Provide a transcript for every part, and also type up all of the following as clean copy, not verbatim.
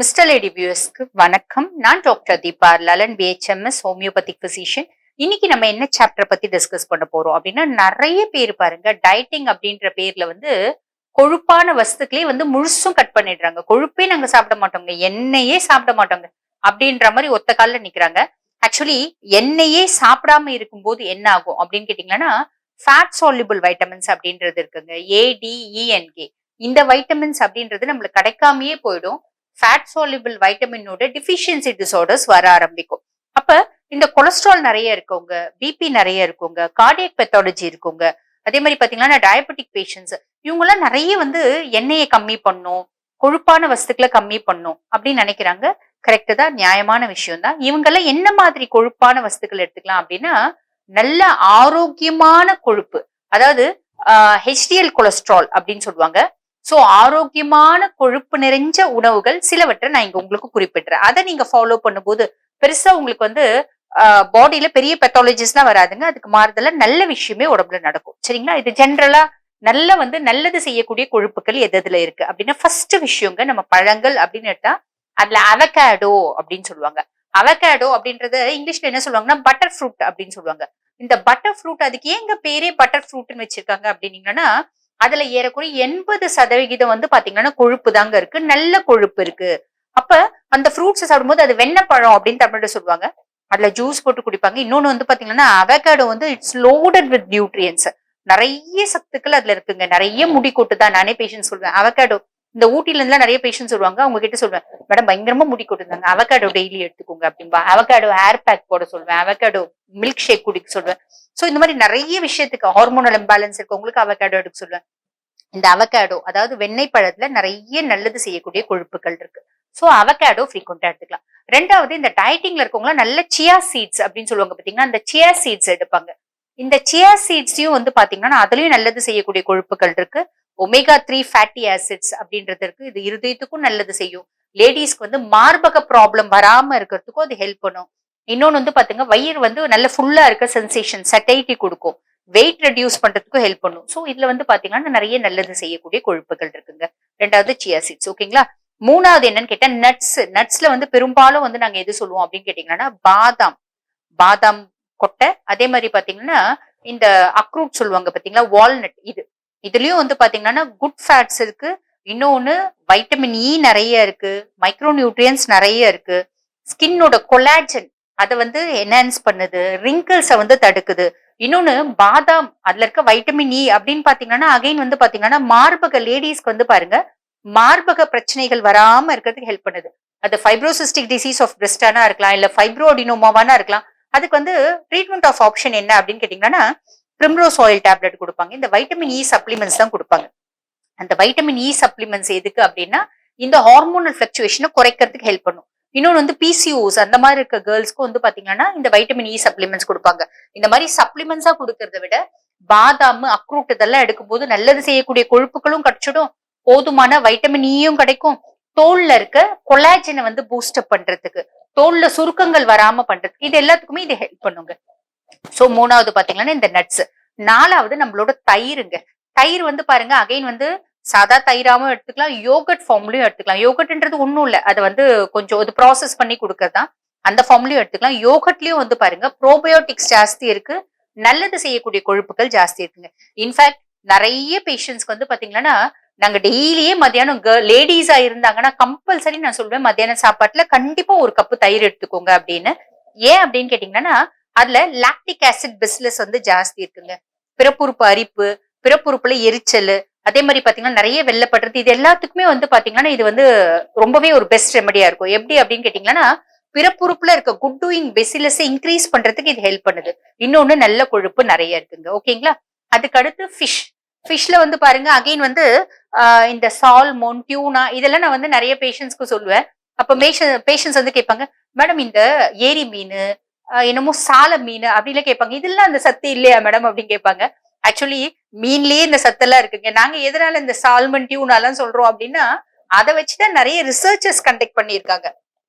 Mister lady வியூஸ்க்கு வணக்கம். நான் doctor Deepa Lalan, BHMS homeopathic physician. இன்னைக்கு நம்ம என்ன சாப்டர் பத்தி டிஸ்கஸ் பண்ண போறோம் அப்படின்னா, நிறைய பேர் பாருங்க டயட்டிங் அப்படின்ற பேர்ல கொழுப்பான வஸ்துக்களே முழுசும் கட் பண்ணிடுறாங்க. கொழுப்பே நாங்க சாப்பிட மாட்டோங்க, எண்ணெயே சாப்பிட மாட்டோங்க அப்படின்ற மாதிரி ஒத்த கால்ல நிக்கிறாங்க. ஆக்சுவலி எண்ணெயே சாப்பிடாம இருக்கும்போது என்ன ஆகும் அப்படின்னு கேட்டீங்கன்னா, ஃபேட் சால்யூபிள் வைட்டமின்ஸ் அப்படின்றது இருக்குங்க, ADENK. இந்த வைட்டமின்ஸ் அப்படின்றது நம்மளுக்கு கிடைக்காமயே போயிடும். ஃபேட் சால்யூபிள் வைட்டமினோட டிஃபிஷியன்சி டிசார்டர்ஸ் வர ஆரம்பிக்கும். அப்ப இந்த கொலஸ்ட்ரால் நிறைய இருக்கவங்க, பிபி நிறைய இருக்கவங்க, கார்டியக் பெத்தாலஜி இருக்கவங்க, அதே மாதிரி பாத்தீங்கன்னா டயபெட்டிக் பேஷண்ட்ஸ், இவங்க எல்லாம் நிறைய எண்ணெயை கம்மி பண்ணும், கொழுப்பான வஸ்துக்களை கம்மி பண்ணும் அப்படின்னு நினைக்கிறாங்க. கரெக்ட் தான், நியாயமான விஷயம் தான். இவங்க எல்லாம் என்ன மாதிரி கொழுப்பான வஸ்துக்கள் எடுத்துக்கலாம் அப்படின்னா, நல்ல ஆரோக்கியமான கொழுப்பு, அதாவது ஹெச்டிஎல் கொலஸ்ட்ரால் அப்படின்னு சொல்லுவாங்க. சோ ஆரோக்கியமான கொழுப்பு நிறைஞ்ச உணவுகள் சிலவற்றை நான் இங்க உங்களுக்கு குறிப்பிடுறேன். அதை நீங்க ஃபாலோ பண்ணும்போது பெருசா உங்களுக்கு பாடியில பெரிய பெத்தாலஜிஸ் எல்லாம் வராதுங்க. அதுக்கு மாறுதல நல்ல விஷயமே உடம்புல நடக்கும். சரிங்களா? இது ஜென்ரலா நல்லது செய்யக்கூடிய கொழுப்புகள் எதுல இருக்கு அப்படின்னா, ஃபர்ஸ்ட் விஷயங்க நம்ம பழங்கள் அப்படின்னு எடுத்தா அதுல அவகேடோ அப்படின்னு சொல்லுவாங்க. அவகேடோ அப்படின்றது இங்கிலீஷ்ல என்ன சொல்லுவாங்கன்னா பட்டர் ஃப்ரூட் அப்படின்னு சொல்லுவாங்க. இந்த பட்டர் ஃப்ரூட், அதுக்கு ஏங்க பேரே பட்டர் ஃப்ரூட்னு வச்சிருக்காங்க அப்படின்னீங்கன்னா, அதுல ஏறக்குறைய 80% பாத்தீங்கன்னா கொழுப்பு தாங்க இருக்கு, நல்ல கொழுப்பு இருக்கு. அப்ப அந்த ஃப்ரூட்ஸ் சாப்பிடும்போது அது வெண்ணப்பழம் அப்படின்னு தமிழ்ல சொல்லுவாங்க. அதுல ஜூஸ் போட்டு குடிப்பாங்க. இன்னொன்னு பாத்தீங்கன்னா avocado it's loaded with nutrients. நிறைய சத்துக்கள் அதுல இருக்குங்க. நிறைய முடி கொட்டு தான். நானே பேஷண்ட் சொல்லுவேன், அவகேடோ இந்த ஊட்டில இருந்துலாம் நிறைய பேஷண்ட் சொல்லுவாங்க. அவங்க கிட்ட சொல்லுவேன், மேடம் பயங்கரமா முடி கொட்டுந்தாங்க, அவகேடோ டெய்லி எடுத்துக்கோங்க அப்படின்பா. அவகேடோ ஹேர் பேக் போட சொல்லுவேன், அவகேடோ மில்க் ஷேக் குடிக்க சொல்லுவேன். சோ இந்த மாதிரி நிறைய விஷயத்துக்கு, ஹார்மோனல் இம்பேலன்ஸ் இருக்கவங்களுக்கு அவகேடோ எடுக்க சொல்லுவேன். இந்த அவகேடோ அதாவது வெண்ணெய் பழத்துல நிறைய நல்லது செய்யக்கூடிய கொழுப்புகள் இருக்கு. சோ அவகேடோ ஃப்ரீக்வெண்டா எடுத்துக்கலாம். ரெண்டாவது, இந்த டயட்டிங்ல இருக்கவங்க நல்ல சியா சீட்ஸ் அப்படின்னு சொல்லுவாங்க பாத்தீங்கன்னா, அந்த சியா சீட்ஸ் எடுப்பாங்க. இந்த சியா சீட்ஸையும் பாத்தீங்கன்னா அதுலயும் நல்லது செய்யக்கூடிய கொழுப்புகள் இருக்கு. ஒமேகா 3 ஃபேட்டி ஆசிட்ஸ் அப்படின்றது இருக்கு. இது இருதயத்துக்கும் நல்லது செய்யும். லேடிஸ்க்கு மார்பக ப்ராப்ளம் வராம இருக்கிறதுக்கும் அது ஹெல்ப் பண்ணும். இன்னொன்னு பாத்தீங்கன்னா வயிறு நல்ல ஃபுல்லா இருக்க சென்சேஷன், சட்டைட்டி கொடுக்கும். வெயிட் ரெடியூஸ் பண்றதுக்கும் ஹெல்ப் பண்ணும். சோ இதுல பாத்தீங்கன்னா நிறைய நல்லது செய்யக்கூடிய கொழுப்புகள் இருக்குங்க. ரெண்டாவது சியா சீட்ஸ். ஓகேங்களா? மூணாவது என்னன்னு கேட்டா நட்ஸ். நட்ஸ்ல பெரும்பாலும் நாங்க எது சொல்லுவோம் அப்படின்னு கேட்டீங்கன்னா, பாதாம், பாதாம் கொட்டை, அதே மாதிரி பாத்தீங்கன்னா இந்த அக்ரூட் சொல்லுவாங்க பாத்தீங்களா, வால்நட். இதுலயும் பாத்தீங்கன்னா குட் ஃபேட்ஸ் இருக்கு. இன்னொன்னு வைட்டமின் இ நிறைய இருக்கு, மைக்ரோ நியூட்ரியன்ஸ் நிறைய இருக்கு. ஸ்கின்னோட கொலாஜன் அதை என்ஹான்ஸ் பண்ணுது, ரிங்கிள்ஸை தடுக்குது. இன்னொன்னு பாதாம், அதுல இருக்க வைட்டமின் இ அப்படின்னு பாத்தீங்கன்னா அகைன் பாத்தீங்கன்னா மார்பக லேடிஸ்க்கு பாருங்க, மார்பக பிரச்சனைகள் வராம இருக்கிறதுக்கு ஹெல்ப் பண்ணுது. அது ஃபைப்ரோசிஸ்டிக் டிசீஸ் ஆஃப் பிரெஸ்டானா இருக்கலாம், இல்ல ஃபைப்ரோடினோமாவானா இருக்கலாம். அதுக்கு ட்ரீட்மெண்ட் ஆஃப் ஆப்ஷன் என்ன அப்படின்னு கேட்டீங்கன்னா, பிரிம்ரோஸ் ஆயில் டேப்லெட் கொடுப்பாங்க. இந்த வைட்டமின் இ சப்ளிமெண்ட்ஸ் தான் கொடுப்பாங்க. அந்த வைட்டமின் இ சப்ளிமெண்ட்ஸ் எதுக்கு அப்படின்னா, இந்த ஹார்மோனல் பிளக்சுவேஷனை குறைக்கிறதுக்கு ஹெல்ப் பண்ணும். இன்னொன்னு பிசிஓஸ் அந்த மாதிரி இருக்க கேர்ள்ஸ்க்கு பாத்தீங்கன்னா இந்த வைட்டமின் இ சப்ளிமெண்ட்ஸ் கொடுப்பாங்க. இந்த மாதிரி சப்ளிமெண்ட்ஸா கொடுக்கறத விட பாதாம், அக்ரூட் இதெல்லாம் எடுக்கும்போது நல்லது செய்யக்கூடிய கொழுப்புகளும் கிடைச்சிடும், போதுமான வைட்டமின் ஈயும் கிடைக்கும். தோல்ல இருக்க கொலாஜனை பூஸ்டப் பண்றதுக்கு, தோல்ல சுருக்கங்கள் வராம பண்றதுக்கு, இது எல்லாத்துக்குமே இது ஹெல்ப் பண்ணுங்க. சோ மூணாவது பாத்தீங்கன்னா இந்த நட்ஸ். நாலாவது நம்மளோட தயிருங்க. தயிர் பாருங்க அகைன் சாதா தயிராவும் எடுத்துக்கலாம், யோகட் ஃபார்ம்லயும் எடுத்துக்கலாம். யோகட்ன்றது ஒண்ணும் இல்ல, அது கொஞ்சம் அது ப்ராசஸ் பண்ணி கொடுக்கறதுதான். அந்த ஃபார்ம்லயும் எடுத்துக்கலாம். யோகட்லயும் பாருங்க ப்ரோபயோட்டிக்ஸ் ஜாஸ்தி இருக்கு, நல்லது செய்யக்கூடிய கொழுப்புகள் ஜாஸ்தி இருக்குங்க. இன்ஃபேக்ட் நிறைய பேஷண்ட்ஸ்க்கு பாத்தீங்கன்னா, நாங்க டெய்லியே மத்தியானம் லேடிஸா இருந்தாங்கன்னா கம்பல்சரி நான் சொல்வேன், மத்தியான சாப்பாட்டுல கண்டிப்பா ஒரு கப்பு தயிர் எடுத்துக்கோங்க அப்படின்னு. ஏன் அப்படின்னு கேட்டீங்கன்னா, அதுல லாக்டிக் ஆசிட் பெசிலஸ் ஜாஸ்தி இருக்குங்க. பிறப்புறுப்பு அரிப்பு, பிறப்புறுப்புல எரிச்சல், அதே மாதிரி பாத்தீங்கன்னா நிறைய வெள்ளப்படுறது, இது எல்லாத்துக்குமே பாத்தீங்கன்னா இது ரொம்பவே ஒரு பெஸ்ட் ரெமடியா இருக்கும். எப்படி அப்படின்னு கேட்டீங்கன்னா, பிறப்புறுப்புல இருக்க குட் டூயிங் பெசிலஸ் இன்க்ரீஸ் பண்றதுக்கு இது ஹெல்ப் பண்ணுது. இன்னொன்னு நல்ல கொழுப்பு நிறைய இருக்குங்க. ஓகேங்களா? அதுக்கு அடுத்து ஃபிஷ். ஃபிஷ்ல பாருங்க அகைன் இந்த சால்மோன், டியூனா இதெல்லாம் நான் நிறைய பேஷண்ட்ஸ்க்கு சொல்லுவேன். அப்ப பேஷண்ட்ஸ் கேட்பாங்க, மேடம் இந்த ஏரி மீன், என்னமோ சால மீன் அப்படிலாம் கேட்பாங்க, இதெல்லாம் அந்த சத்து இல்லையா மேடம் அப்படின்னு கேட்பாங்க. ஆக்சுவலி மீன்லயே இந்த சத்தெல்லாம் இருக்குங்க. நாங்க எதனால இந்த சால்மன், டியூனாலாம் சொல்றோம் அப்படின்னா, அதை வச்சுதான் நிறைய ரிசர்ச்சர்ஸ் கண்டக்ட் பண்ணியிருக்காங்க.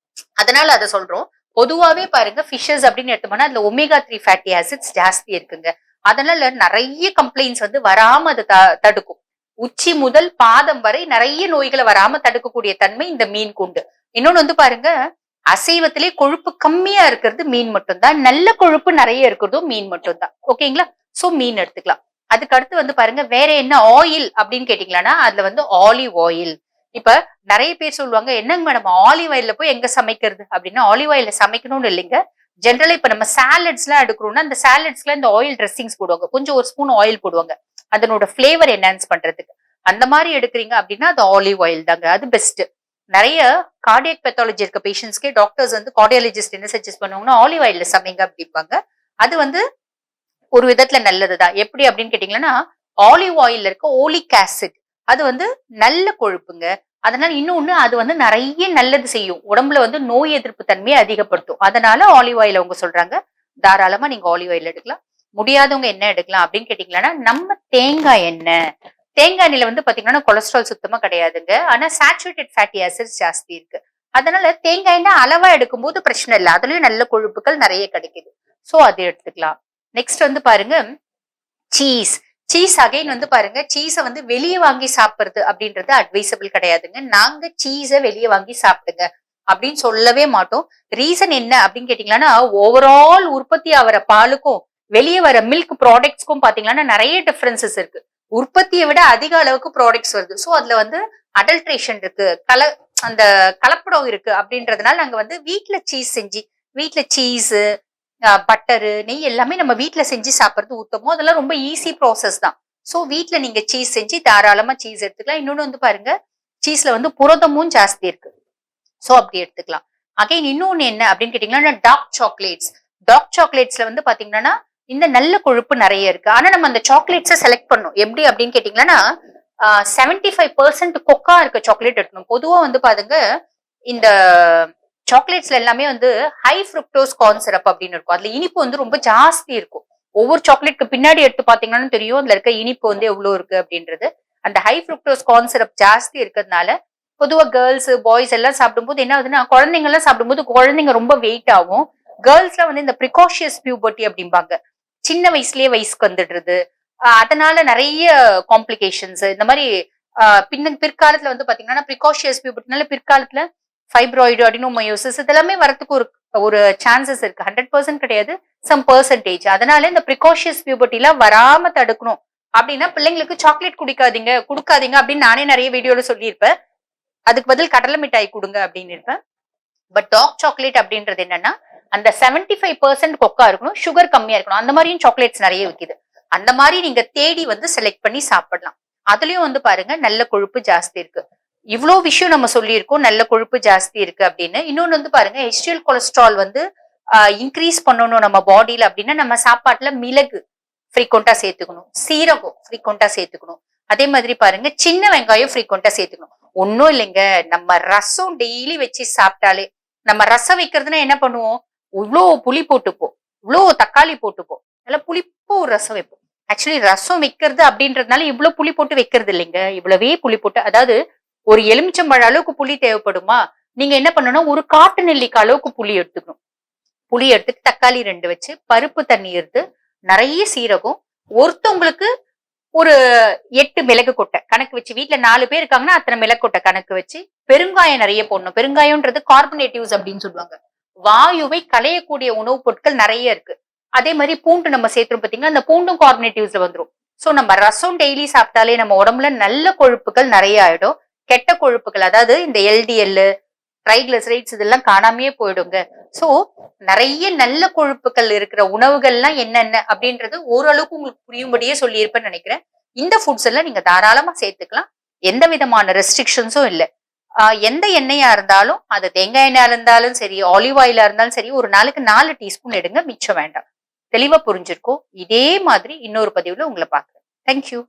அதனால அதை சொல்றோம். பொதுவாவே பாருங்க ஃபிஷஸ் அப்படின்னு எடுத்தோம்னா அதுல ஒமேகா 3 ஃபேட்டி ஆசிட்ஸ் ஜாஸ்தி இருக்குங்க. அதனால நிறைய கம்ப்ளைண்ட்ஸ் வராம அது தடுக்கும். உச்சி முதல் பாதம் வரை நிறைய நோய்களை வராம தடுக்கக்கூடிய தன்மை இந்த மீனுக்கு உண்டு. இன்னொன்னு வந்து பாருங்க, அசைவத்திலே கொழுப்பு கம்மியா இருக்கிறது மீன் மட்டும்தான். நல்ல கொழுப்பு நிறைய இருக்கிறதும் மீன் மட்டும்தான். ஓகேங்களா? சோ மீன் எடுத்துக்கலாம். அதுக்கு அடுத்து வந்து பாருங்க, வேற என்ன ஆயில் அப்படின்னு கேட்டீங்களான்னா, அதுல வந்து ஆலிவ் ஆயில். இப்ப நிறைய பேர் சொல்லுவாங்க, என்னங்க மேடம் ஆலிவ் ஆயில்ல போய் எங்க சமைக்கிறது அப்படின்னா, ஆலிவ் ஆயில்ல சமைக்கணும்னு இல்லைங்க. ஜென்ரலா இப்ப நம்ம சாலட்ஸ் எல்லாம் எடுக்கிறோம்னா, அந்த சாலட்ஸ்ல இந்த ஆயில் ட்ரெஸ்ஸிங்ஸ் போடுவாங்க. கொஞ்சம் ஒரு ஸ்பூன் ஆயில் போடுவாங்க. அதனோட ஃபிளேவர் என்ஹான்ஸ் பண்றதுக்கு. அந்த மாதிரி எடுக்கிறீங்க அப்படின்னா, அது ஆலிவ் ஆயில் தாங்க. அது பெஸ்ட். நிறைய கார்டியக் பெத்தாலஜி இருக்க பேஷண்ட்ஸ்க்கே டாக்டர்ஸ் வந்து கார்டியாலஜிஸ்ட் என்ன சஜஸ்ட் பண்ணுவாங்கன்னா, ஆலிவ் ஆயில்ல சமைங்க அப்படிம்பாங்க. அது வந்து ஒரு விதத்துல நல்லதுதான். எப்படி அப்படின்னு கேட்டீங்கன்னா, ஆலிவ் ஆயில்ல இருக்க ஓலிக் ஆசிட் அது வந்து நல்ல கொழுப்புங்க. அதனால இன்னொன்னு அது வந்து நிறைய நல்லது செய்யும். உடம்புல வந்து நோய் எதிர்ப்பு தன்மையை அதிகப்படுத்தும். அதனால ஆலிவ் ஆயில் அவங்க சொல்றாங்க. தாராளமா நீங்க ஆலிவ் ஆயில் எடுக்கலாம். முடியாதவங்க என்ன எடுக்கலாம் அப்படின்னு கேட்டீங்கன்னா, நம்ம தேங்காய் எண்ணெய். தேங்காய் எண்ணெயில வந்து பாத்தீங்கன்னா கொலஸ்ட்ரால் சுத்தமா கிடையாதுங்க. ஆனா சேச்சுரேட்டட் ஃபேட்டி ஆசிட்ஸ் ஜாஸ்தி இருக்கு. அதனால தேங்காய் எண்ணெய் அளவா எடுக்கும்போது பிரச்சனை இல்லை. அதுலயும் நல்ல கொழுப்புகள் நிறைய கிடைக்குது. சோ அது எடுத்துக்கலாம். நெக்ஸ்ட் வந்து பாருங்க, சீஸ். சீஸ் அகைன் வந்து பாருங்க, சீஸ வந்து வெளியே வாங்கி சாப்பிடுறது அப்படின்றது அட்வைசபிள் கிடையாதுங்க. நாங்க சீஸ வெளியே வாங்கி சாப்பிடுங்க அப்படின்னு சொல்லவே மாட்டோம். ரீசன் என்ன அப்படின்னு கேட்டீங்கன்னா, ஓவரால் உற்பத்தி ஆகிற பாலுக்கும் வெளியே வர மில்க் ப்ராடக்ட்ஸ்க்கும் பாத்தீங்கன்னா நிறைய டிஃபரன்சஸ் இருக்கு. உற்பத்தியை விட அதிக அளவுக்கு ப்ராடக்ட்ஸ் வருது. சோ அதுல வந்து அடல்ட்ரேஷன் இருக்கு, அந்த கலப்படம் இருக்கு அப்படின்றதுனால நாங்க வந்து வீட்டுல சீஸ் செஞ்சு, வீட்டுல சீஸ், பட்டரு, நெய் எல்லாமே நம்ம வீட்டுல செஞ்சு சாப்பிடுறது உத்தமம். அதெல்லாம் ரொம்ப ஈஸி ப்ராசஸ் தான். சோ வீட்டுல நீங்க சீஸ் செஞ்சு தாராளமா சீஸ் எடுத்துக்கலாம். இன்னொன்னு வந்து பாருங்க, சீஸ்ல வந்து புரதமும் ஜாஸ்தி இருக்கு. சோ அப்படி எடுத்துக்கலாம். அகைன் இன்னொன்னு என்ன அப்படின்னு கேட்டீங்கன்னா, டார்க் சாக்லேட்ஸ். டார்க் சாக்லேட்ஸ்ல வந்து பாத்தீங்கன்னா இந்த நல்ல கொழுப்பு நிறைய இருக்கு. ஆனா நம்ம அந்த சாக்லேட்ஸை செலக்ட் பண்ணும் எப்படி அப்படின்னு கேட்டீங்கன்னா, 75% கொக்கா இருக்க சாக்லேட் எடுக்கணும். பொதுவா வந்து பாருங்க, இந்த சாக்லேட்ஸ்ல எல்லாமே வந்து ஹை ஃப்ருக்டோஸ் கார்ன் சிரப் அப்படின்னு இருக்கும். அதுல இனிப்பு வந்து ரொம்ப ஜாஸ்தி இருக்கும். ஒவ்வொரு சாக்லேட்க்கு பின்னாடி எடுத்து பாத்தீங்கன்னா தெரியும் அதுல இருக்க இனிப்பு வந்து எவ்வளவு இருக்கு அப்படின்றது. அந்த ஹை ஃப்ருக்டோஸ் கார்ன் சிரப் ஜாஸ்தி இருக்கிறதுனால பொதுவா கேர்ள்ஸ் பாய்ஸ் எல்லாம் சாப்பிடும்போது என்ன ஆகுதுன்னா, குழந்தைங்க எல்லாம் சாப்பிடும்போது குழந்தைங்க ரொம்ப வெயிட் ஆகும். கேர்ள்ஸ்ல வந்து இந்த ப்ரிகாஷியஸ் பியூபர்ட்டி அப்படிம்பாங்க. சின்ன வயசுலயே வயசுக்கு வந்துடுறது. அதனால நிறைய காம்ப்ளிகேஷன்ஸ் இந்த மாதிரி பிற்காலத்துல வந்து பாத்தீங்கன்னா ப்ரிகாஷியஸ் பியூபர்ட்டினால பிற்காலத்துல ஃபைப்ராய்டு, அடினோமயோசிஸ் இதெல்லாமே வரதுக்கு ஒரு ஒரு சான்சஸ் இருக்கு. 100% கிடையாது, சம் பெர்சன்டேஜ். அதனால இந்த ப்ரிகாஷியஸ் பியூபர்ட்டி எல்லாம் வராம தடுக்கணும் அப்படின்னா, பிள்ளைங்களுக்கு சாக்லேட் கொடுக்காதீங்க அப்படின்னு நானே நிறைய வீடியோல சொல்லியிருப்பேன். அதுக்கு பதில் கடலை மிட்டாய் கொடுங்க அப்படின்னு இருப்பேன். பட் டார்க் சாக்லேட் அப்படின்றது என்னன்னா, அந்த 75% கொக்கா இருக்கணும், சுகர் கம்மியா இருக்கணும். அந்த மாதிரியும் சாக்லேட்ஸ் நிறைய விக்குது. அந்த மாதிரி நீங்க தேடி வந்து செலக்ட் பண்ணி சாப்பிடலாம். அதுலயும் வந்து பாருங்க நல்ல கொழுப்பு ஜாஸ்தி இருக்கு. இவ்வளவு விஷயம் நம்ம சொல்லியிருக்கோம், நல்ல கொழுப்பு ஜாஸ்தி இருக்கு அப்படின்னு. இன்னொன்னு வந்து பாருங்க, HDL கொலஸ்ட்ரால் வந்து இன்க்ரீஸ் பண்ணணும் நம்ம பாடியில அப்படின்னா, நம்ம சாப்பாட்டுல மிளகு ஃப்ரீக்வெண்டா சேர்த்துக்கணும், சீரகம் ஃப்ரீக்வெண்டா சேர்த்துக்கணும். அதே மாதிரி பாருங்க, சின்ன வெங்காயம் ஃப்ரீக்வெண்டா சேர்த்துக்கணும். ஒன்னும் இல்லைங்க, நம்ம ரசம் டெய்லி வச்சு சாப்பிட்டாலே, நம்ம ரசம் வைக்கிறதுனா என்ன பண்ணுவோம், இவ்வளோ புளி போட்டுப்போம், இவ்வளோ தக்காளி போட்டுப்போம், நல்லா புளிப்போ ஒரு ரசம் வைப்போம். ஆக்சுவலி ரசம் வைக்கிறது அப்படின்றதுனால இவ்வளவு புளி போட்டு வைக்கிறது இல்லைங்க, இவ்வளவே புளி போட்டு, அதாவது ஒரு எலுமிச்சம்பழ அளவுக்கு புளி தேவைப்படுமா, நீங்க என்ன பண்ணணும், ஒரு காட்டு நெல்லிக்காய் அளவுக்கு புளி எடுத்துக்கணும். புளி எடுத்துட்டு தக்காளி 2 வச்சு, பருப்பு தண்ணி எடுத்து, நிறைய சீரகம், ஒருத்தவங்களுக்கு ஒரு 8 மிளகு கொட்டை கணக்கு வச்சு, வீட்டுல 4 பேர் இருக்காங்கன்னா அத்தனை மிளகு கொட்டை கணக்கு வச்சு, பெருங்காயம் நிறைய போடணும். பெருங்காயம்ன்றது கார்பனேட்டிவ்ஸ் அப்படின்னு சொல்லுவாங்க. வாயுவை களையக்கூடிய உணவுப் பொருட்கள் நிறைய இருக்கு. அதே மாதிரி பூண்டு நம்ம சேர்த்துரும் பாத்தீங்கன்னா, அந்த பூண்டும் கார்பனேட்டிவ்ஸ்ல வந்துரும். சோ நம்ம ரசம் டெய்லி சாப்பிட்டாலே நம்ம உடம்புல நல்ல கொழுப்புகள் நிறைய ஆயிடும். கெட்ட கொழுப்புகள், அதாவது இந்த LDL, ட்ரைகிளிசரைட்ஸ் இதெல்லாம் காணாமையே போயிடுங்க. சோ நிறைய நல்ல கொழுப்புகள் இருக்கிற உணவுகள்லாம் என்னென்ன அப்படின்றது ஓரளவுக்கு உங்களுக்கு புரியும்படியே சொல்லியிருப்பேன்னு நினைக்கிறேன். இந்த ஃபுட்ஸ் எல்லாம் நீங்க தாராளமா சேர்த்துக்கலாம். எந்த விதமான ரெஸ்ட்ரிக்ஷன்ஸும் இல்லை. எந்த எண்ணெயா இருந்தாலும், அது தேங்காய் எண்ணெயா இருந்தாலும் சரி, ஆலிவ் ஆயிலா இருந்தாலும் சரி, ஒரு நாளைக்கு 4 டீஸ்பூன் எடுங்க, மிச்சம் வேண்டாம். தெளிவா புரிஞ்சிருக்கும். இதே மாதிரி இன்னொரு பதிவுல உங்களை பார்க்கிறேன். தேங்க்யூ.